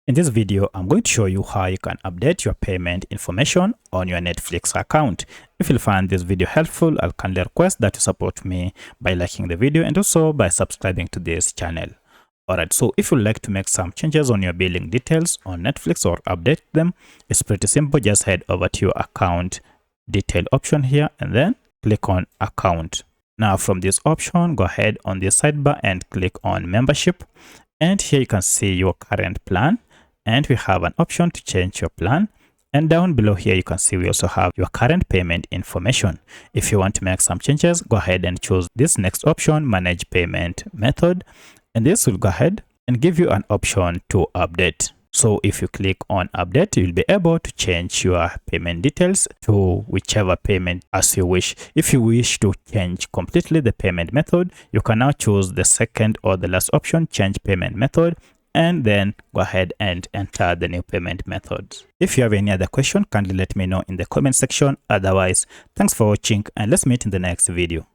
In this video, I'm going to show you how you can update your payment information on your Netflix account. If you find this video helpful, I'll kindly request that you support me by liking the video and also by subscribing to this channel. Alright, so if you'd like to make some changes on your billing details on Netflix or update them, it's pretty simple. Just head over to your account detail option here and then click on account. Now from this option, go ahead on the sidebar and click on membership. And here you can see your current plan. And we have an option to change your plan. And down below here, you can see we also have your current payment information. If you want to make some changes, go ahead and choose this next option, manage payment method. And this will go ahead and give you an option to update. So if you click on update, you'll be able to change your payment details to whichever payment as you wish. If you wish to change completely the payment method, you can now choose the second or the last option, change payment method, and then go ahead and enter the new payment methods. If you have any other question, kindly let me know in the comment section. Otherwise, thanks for watching and let's meet in the next video.